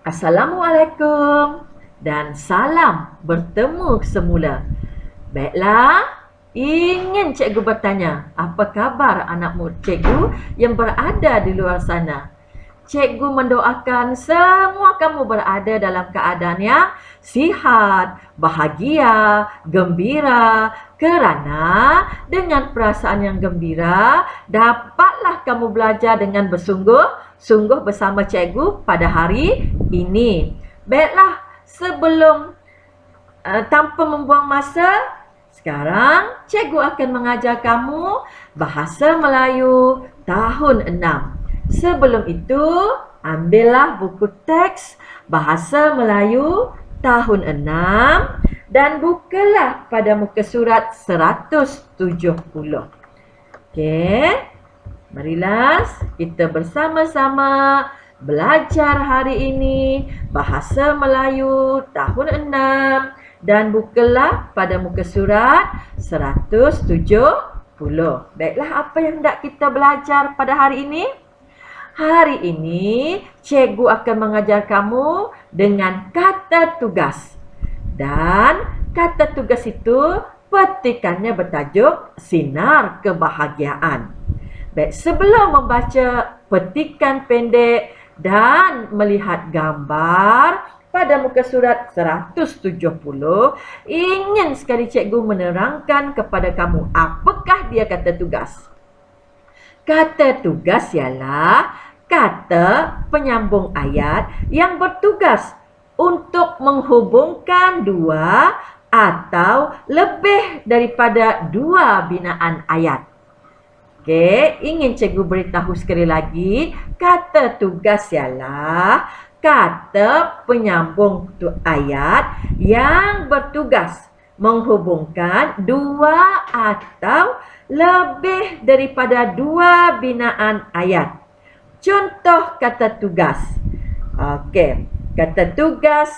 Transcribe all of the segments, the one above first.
Assalamualaikum dan salam bertemu semula. Baiklah, ingin cikgu bertanya, apa khabar anak cikgu yang berada di luar sana? Cikgu mendoakan semua kamu berada dalam keadaan yang sihat, bahagia, gembira. Kerana dengan perasaan yang gembira, dapatlah kamu belajar dengan bersungguh-sungguh bersama cikgu pada hari ini. Baiklah, sebelum tanpa membuang masa, sekarang cikgu akan mengajar kamu bahasa Melayu tahun 6. Sebelum itu, ambillah buku teks bahasa Melayu tahun 6 dan bukalah pada muka surat 170. Okey. Marilah kita bersama-sama belajar hari ini bahasa Melayu tahun 6 dan bukalah pada muka surat 170. Baiklah, apa yang hendak kita belajar pada hari ini? Hari ini, cikgu akan mengajar kamu dengan kata tugas. Dan kata tugas itu petikannya bertajuk Sinar Kebahagiaan. Baik, sebelum membaca petikan pendek dan melihat gambar pada muka surat 170, ingin sekali cikgu menerangkan kepada kamu apakah dia kata tugas. Kata tugas ialah kata penyambung ayat yang bertugas untuk menghubungkan dua atau lebih daripada dua binaan ayat. Okey, ingin cikgu beritahu sekali lagi, kata tugas ialah kata penyambung ayat yang bertugas menghubungkan dua atau lebih daripada dua binaan ayat. Contoh kata tugas. Okey, kata tugas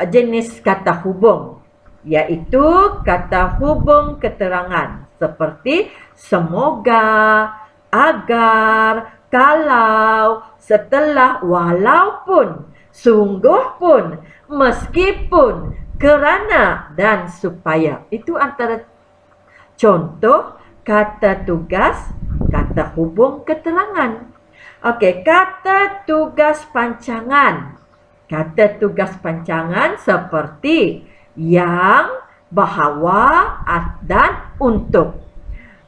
jenis kata hubung, iaitu kata hubung keterangan seperti semoga, agar, kalau, setelah, walaupun, sungguh pun, meskipun, kerana dan supaya. Itu antara contoh kata tugas, kata hubung keterangan. Okey, kata tugas pancangan. Kata tugas pancangan seperti yang, bahawa, dan untuk.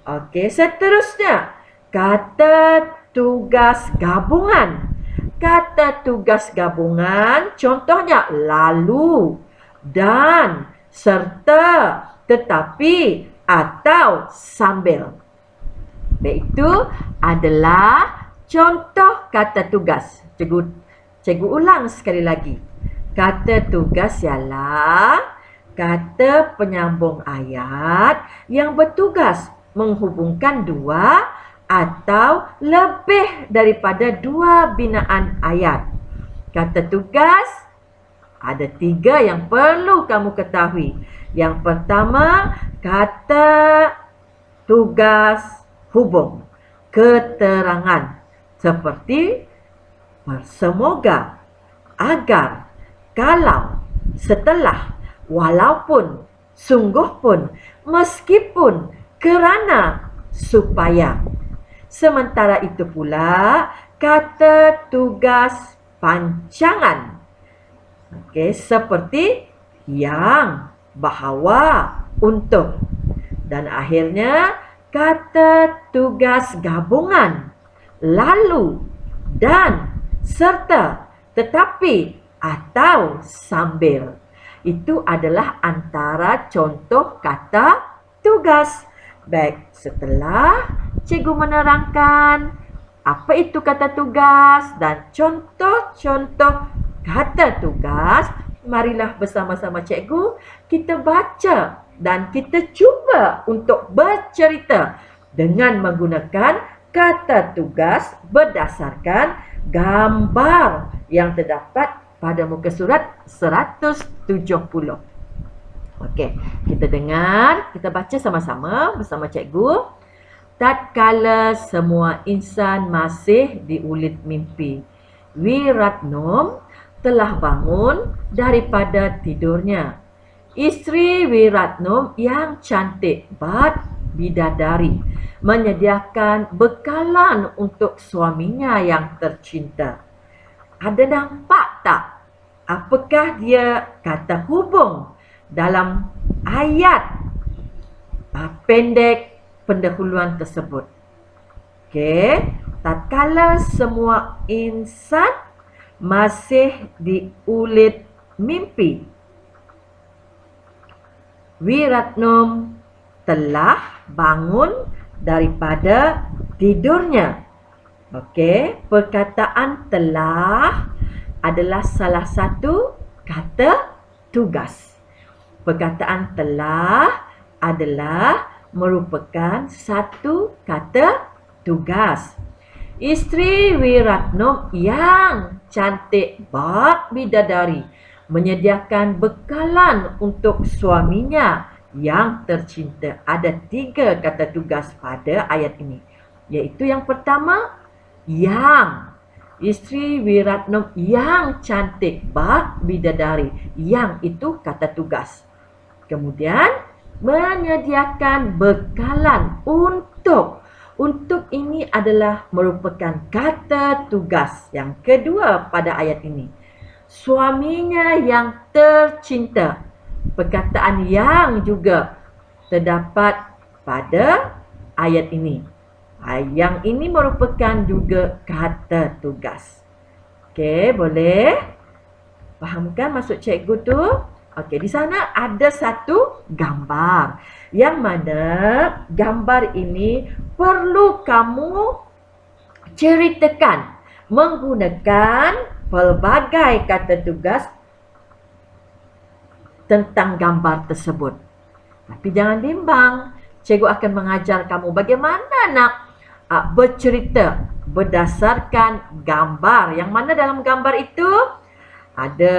Okey, seterusnya kata tugas gabungan. Kata tugas gabungan contohnya lalu, dan, serta, tetapi, atau sambil. Baik, itu adalah contoh kata tugas. Cikgu ulang sekali lagi. Kata tugas ialah kata penyambung ayat yang bertugas menghubungkan dua atau lebih daripada dua binaan ayat. Kata tugas ada 3 yang perlu kamu ketahui. Yang pertama, kata tugas hubung keterangan seperti semoga, agar, kalau, setelah, walaupun, sungguh pun, meskipun, kerana, supaya. Sementara itu pula kata tugas pancangan. Okey, seperti yang, bahawa, untuk. Dan akhirnya kata tugas gabungan lalu, dan, serta, tetapi, atau sambil. Itu adalah antara contoh kata tugas. Baik, setelah cikgu menerangkan apa itu kata tugas dan contoh-contoh kata tugas, marilah bersama-sama cikgu kita baca dan kita cuba untuk bercerita dengan menggunakan kata tugas berdasarkan gambar yang terdapat pada muka surat 170. Okey, kita dengar, kita baca sama-sama bersama cikgu. Tatkala semua insan masih di ulit mimpi, Wiratnom telah bangun daripada tidurnya. Isteri Wiratnom yang cantik Bat Bidadari menyediakan bekalan untuk suaminya yang tercinta. Ada nampak tak apakah dia kata hubung dalam ayat pendek pendahuluan tersebut? Okey, tatkala semua insan masih diulit mimpi, Wiratnom telah bangun daripada tidurnya. Okey, perkataan telah adalah salah satu kata tugas. Perkataan telah adalah merupakan satu kata tugas. Isteri Wiratnom yang cantik Bat Bidadari menyediakan bekalan untuk suaminya yang tercinta. Ada 3 kata tugas pada ayat ini, iaitu yang pertama, yang. Isteri Wiratnom yang cantik Bat Bidadari, yang itu kata tugas. Kemudian menyediakan bekalan untuk. Untuk ini adalah merupakan kata tugas yang kedua pada ayat ini. Suaminya yang tercinta. Perkataan yang juga terdapat pada ayat ini. Yang ini merupakan juga kata tugas. Okey, boleh fahamkan maksud cikgu tu? Okey, di sana ada satu gambar. Yang mana gambar ini perlu kamu ceritakan menggunakan pelbagai kata tugas tentang gambar tersebut. Tapi jangan bimbang, cikgu akan mengajar kamu bagaimana nak bercerita berdasarkan gambar. Yang mana dalam gambar itu ada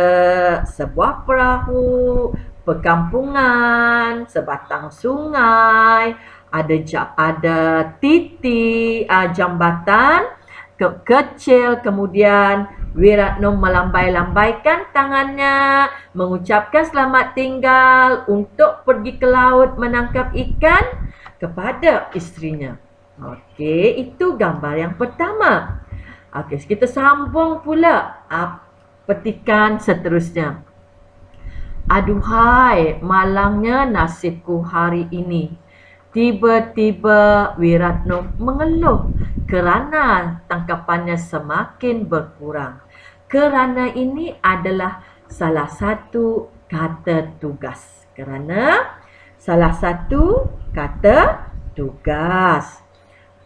sebuah perahu, perkampungan, sebatang sungai, ada titik jambatan kecil, kemudian Wiratnom melambai-lambaikan tangannya, mengucapkan selamat tinggal untuk pergi ke laut menangkap ikan kepada isterinya. Okey, itu gambar yang pertama. Okey, kita sambung pula petikan seterusnya. Aduhai, malangnya nasibku hari ini. Tiba-tiba Wiratnom mengeluh kerana tangkapannya semakin berkurang. Kerana ini adalah salah satu kata tugas. Kerana salah satu kata tugas.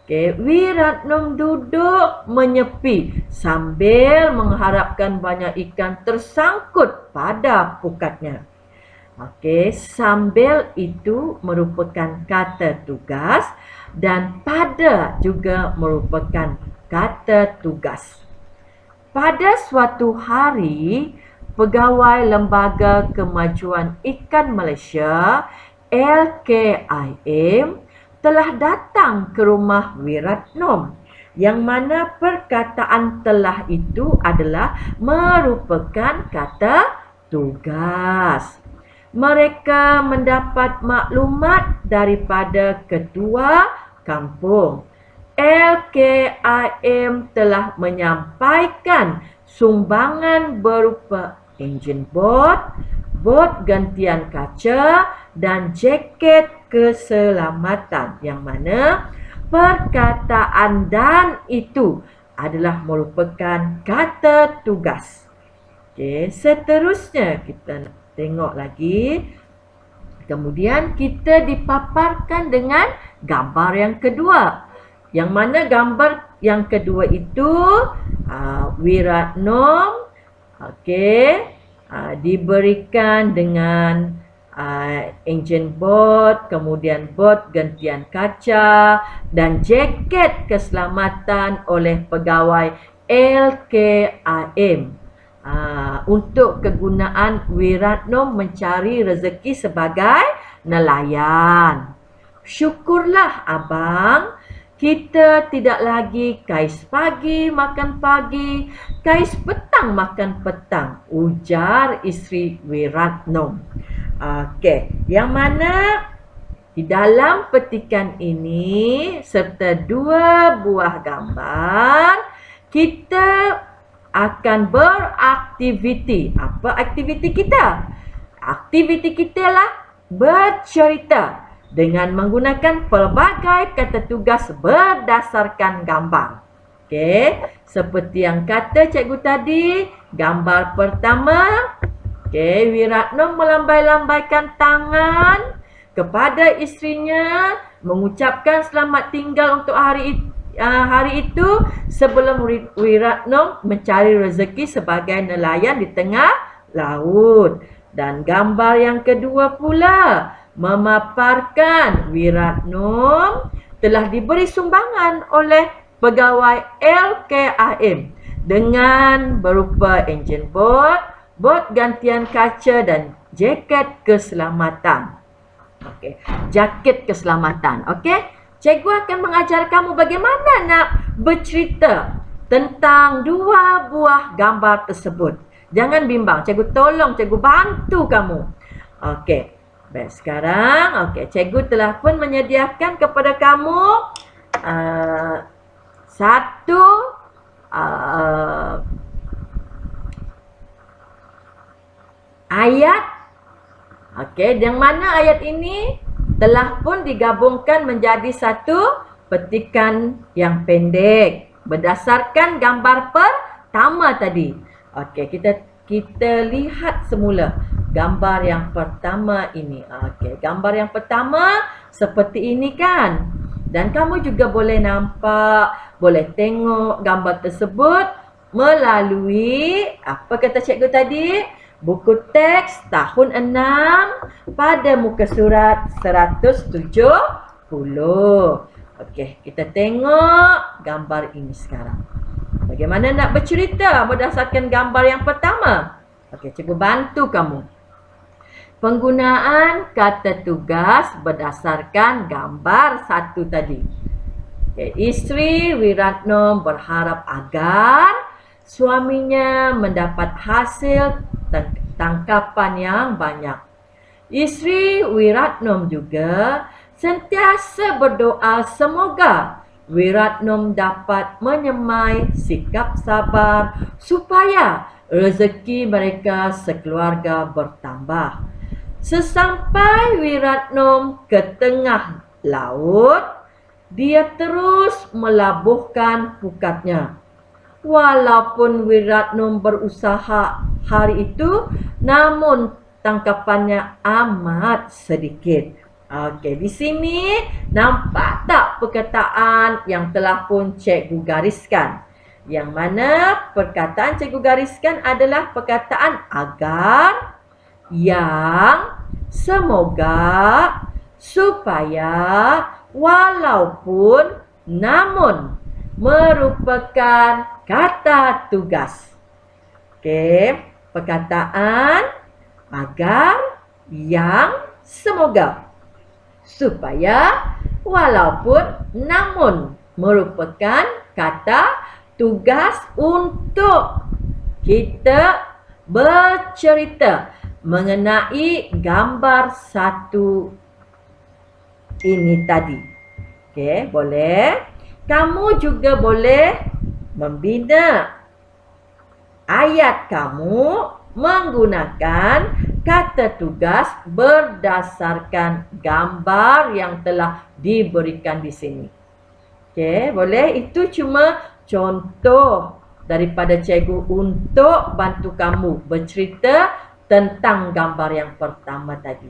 Okay. Wiratnom duduk menyepi sambil mengharapkan banyak ikan tersangkut pada pukatnya. Okey, sambil itu merupakan kata tugas dan pada juga merupakan kata tugas. Pada suatu hari, Pegawai Lembaga Kemajuan Ikan Malaysia LKIM telah datang ke rumah Wiratnom, yang mana perkataan telah itu adalah merupakan kata tugas. Mereka mendapat maklumat daripada ketua kampung. LKIM telah menyampaikan sumbangan berupa enjin bot, bot gantian kaca dan jaket keselamatan, yang mana perkataan dan itu adalah merupakan kata tugas. Okey, seterusnya kita tengok lagi. Kemudian kita dipaparkan dengan gambar yang kedua. Yang mana gambar yang kedua itu Wiratnom diberikan dengan enjin bot, kemudian bot gantian kaca dan jaket keselamatan oleh pegawai LKIM. Untuk kegunaan Wiratnom mencari rezeki sebagai nelayan. Syukurlah abang, Kita tidak lagi kais pagi makan pagi, kais petang makan petang, ujar isteri Wiratnom. Okey, yang mana di dalam petikan ini serta 2 buah gambar, kita akan beraktiviti. Apa aktiviti kita? Aktiviti kita lah bercerita dengan menggunakan pelbagai kata tugas berdasarkan gambar. Okey, seperti yang kata cikgu tadi, gambar pertama, okey, Wiratnom melambai-lambaikan tangan kepada isterinya mengucapkan selamat tinggal untuk hari itu sebelum Wiratnom mencari rezeki sebagai nelayan di tengah laut. Dan gambar yang kedua pula memaparkan Wiratnom telah diberi sumbangan oleh pegawai LKAM dengan berupa enjin bot, bot gantian kaca dan jaket keselamatan. Okey, jaket keselamatan. Okey, cikgu akan mengajar kamu bagaimana nak bercerita tentang 2 buah gambar tersebut. Jangan bimbang, cikgu tolong, cikgu bantu kamu. Okey. Baik, sekarang cikgu telah pun menyediakan kepada kamu satu ayat. Okey, yang mana ayat ini telah pun digabungkan menjadi satu petikan yang pendek berdasarkan gambar pertama tadi. Okey, kita lihat semula gambar yang pertama ini. Okey, gambar yang pertama seperti ini kan. Dan kamu juga boleh nampak, boleh tengok gambar tersebut melalui apa kata cikgu tadi? Buku teks tahun 6 pada muka surat 170. Okey, kita tengok gambar ini sekarang. Bagaimana nak bercerita berdasarkan gambar yang pertama? Okey, cikgu bantu kamu. Penggunaan kata tugas berdasarkan gambar 1 tadi. Okay, isteri Wiratnom berharap agar suaminya mendapat hasil tangkapan yang banyak. Isteri Wiratnom juga sentiasa berdoa semoga Wiratnom dapat menyemai sikap sabar supaya rezeki mereka sekeluarga bertambah. Sesampai Wiratnom ke tengah laut, dia terus melabuhkan pukatnya. Walaupun Wiratnom berusaha hari itu, namun tangkapannya amat sedikit. Okey, di sini nampak tak perkataan yang telah pun cikgu gariskan? Yang mana perkataan cikgu gariskan adalah perkataan agar, yang, semoga, supaya, walaupun, namun merupakan kata tugas. Okey, perkataan agar, yang, semoga, supaya, walaupun, namun merupakan kata tugas untuk kita bercerita mengenai gambar 1 ini tadi. Okey, boleh. Kamu juga boleh membina ayat kamu menggunakan kata tugas berdasarkan gambar yang telah diberikan di sini. Okey, boleh. Itu cuma contoh daripada cikgu untuk bantu kamu bercerita tentang gambar yang pertama tadi.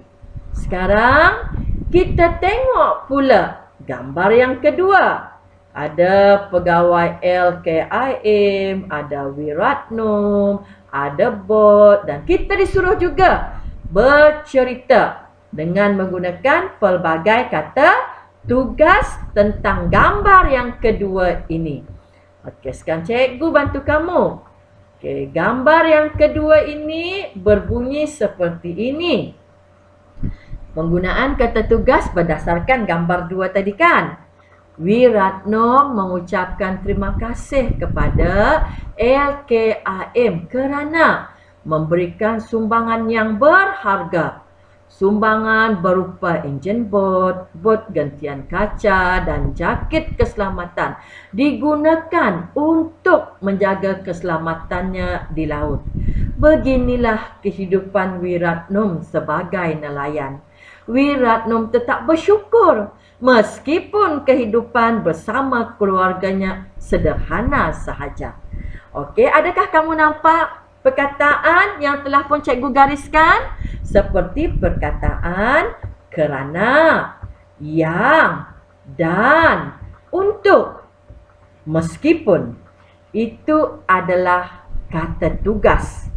Sekarang kita tengok pula gambar yang kedua. Ada pegawai LKAM, ada Wiratnom, ada bot, dan kita disuruh juga bercerita dengan menggunakan pelbagai kata tugas tentang gambar yang kedua ini. Okey, sekarang cikgu bantu kamu. Okey, gambar yang kedua ini berbunyi seperti ini. Penggunaan kata tugas berdasarkan gambar 2 tadi kan? Wiratno mengucapkan terima kasih kepada LKAM kerana memberikan sumbangan yang berharga. Sumbangan berupa enjin bot, bot gantian kaca dan jaket keselamatan digunakan untuk menjaga keselamatannya di laut. Beginilah kehidupan Wiratno sebagai nelayan. Wiratno tetap bersyukur meskipun kehidupan bersama keluarganya sederhana sahaja. Okey, adakah kamu nampak perkataan yang telah pun cikgu gariskan? Seperti perkataan kerana, yang, dan, untuk. Meskipun itu adalah kata tugas,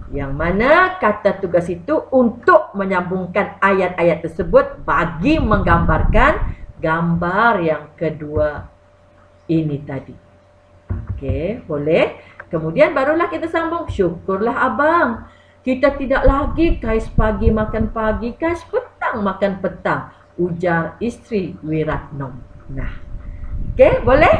yang mana kata tugas itu untuk menyambungkan ayat-ayat tersebut bagi menggambarkan gambar yang kedua ini tadi. Okey, boleh? Kemudian barulah kita sambung. Syukurlah abang, kita tidak lagi kais pagi makan pagi, kais petang makan petang, ujar isteri Wiratno. Nah, okey, boleh?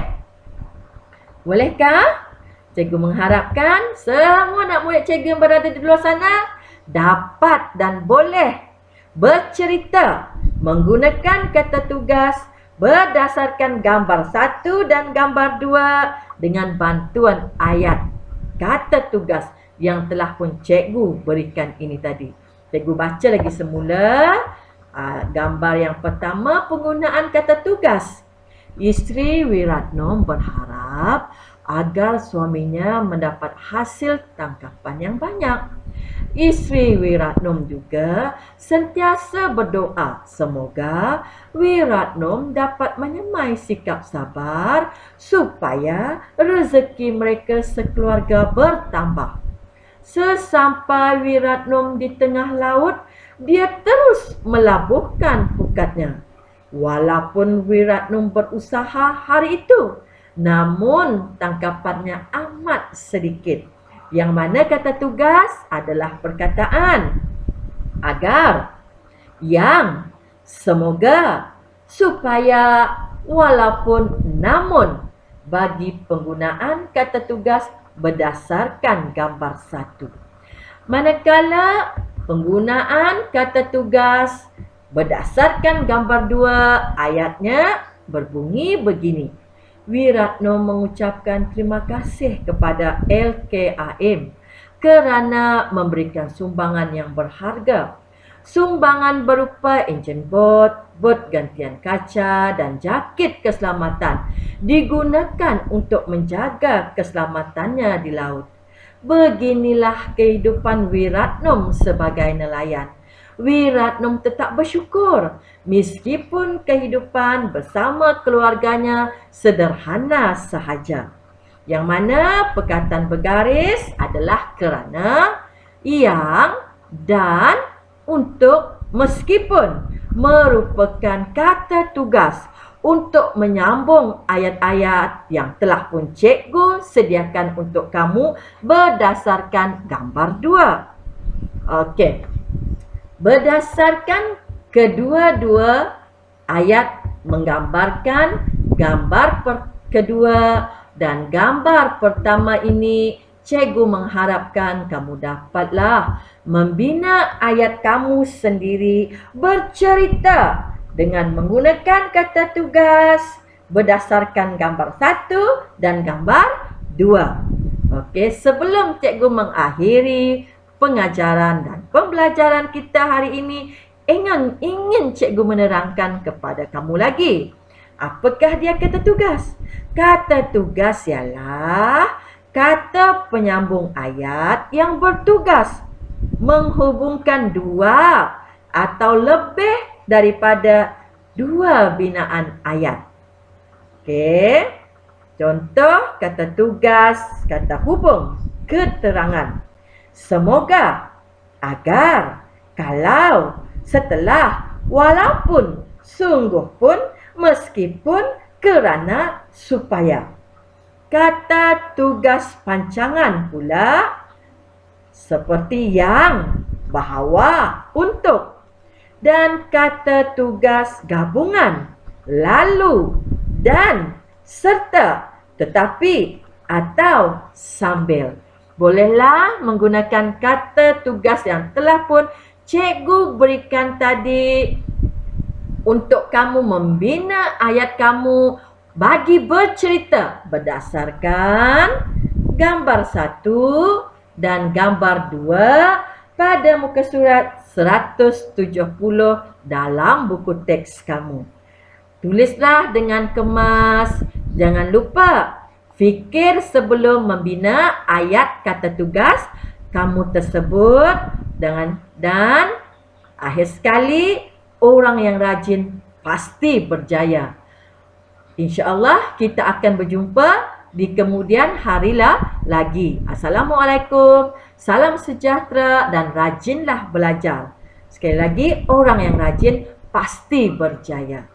Bolehkah? Cikgu mengharapkan semua anak murid cikgu yang berada di luar sana dapat dan boleh bercerita menggunakan kata tugas berdasarkan gambar 1 dan gambar 2 dengan bantuan ayat kata tugas yang telah pun cikgu berikan ini tadi. Cikgu baca lagi semula. Gambar yang pertama, penggunaan kata tugas. Isteri Wiratno berharap agar suaminya mendapat hasil tangkapan yang banyak. Isteri Wiratno juga sentiasa berdoa semoga Wiratno dapat menyemai sikap sabar supaya rezeki mereka sekeluarga bertambah. Sesampai Wiratno di tengah laut, dia terus melabuhkan pukatnya. Walaupun Wiratno berusaha hari itu, namun tangkapannya amat sedikit. Yang mana kata tugas adalah perkataan agar, yang, semoga, supaya, walaupun, namun bagi penggunaan kata tugas berdasarkan gambar 1. Manakala penggunaan kata tugas berdasarkan gambar 2, ayatnya berbunyi begini. Wiratno mengucapkan terima kasih kepada LKAM kerana memberikan sumbangan yang berharga. Sumbangan berupa enjin bot, bot gantian kaca dan jaket keselamatan digunakan untuk menjaga keselamatannya di laut. Beginilah kehidupan Wiratno sebagai nelayan. Wiratno tetap bersyukur meskipun kehidupan bersama keluarganya sederhana sahaja. Yang mana perkataan bergaris adalah kerana, yang, dan, untuk, meskipun merupakan kata tugas untuk menyambung ayat-ayat yang telah pun cikgu sediakan untuk kamu berdasarkan gambar 2. Okey. Berdasarkan kedua-dua ayat menggambarkan gambar kedua dan gambar pertama ini, cikgu mengharapkan kamu dapatlah membina ayat kamu sendiri bercerita dengan menggunakan kata tugas berdasarkan gambar 1 dan gambar 2. Okey, sebelum cikgu mengakhiri pengajaran dan pembelajaran kita hari ini, ingin cikgu menerangkan kepada kamu lagi. Apakah dia kata tugas? Kata tugas ialah kata penyambung ayat yang bertugas menghubungkan dua atau lebih daripada dua binaan ayat. Okey. Contoh kata tugas, kata hubung, keterangan. Semoga, agar, kalau, setelah, walaupun, sungguh pun, meskipun, kerana, supaya. Kata tugas pancangan pula seperti yang, bahawa, untuk. Dan kata tugas gabungan, lalu, dan, serta, tetapi, atau sambil. Bolehlah menggunakan kata tugas yang telah pun cikgu berikan tadi untuk kamu membina ayat kamu bagi bercerita berdasarkan gambar 1 dan gambar 2 pada muka surat 170 dalam buku teks kamu. Tulislah dengan kemas. Jangan lupa fikir sebelum membina ayat kata tugas kamu tersebut dan akhir sekali, orang yang rajin pasti berjaya. InsyaAllah kita akan berjumpa di kemudian harilah lagi. Assalamualaikum, salam sejahtera dan rajinlah belajar. Sekali lagi, orang yang rajin pasti berjaya.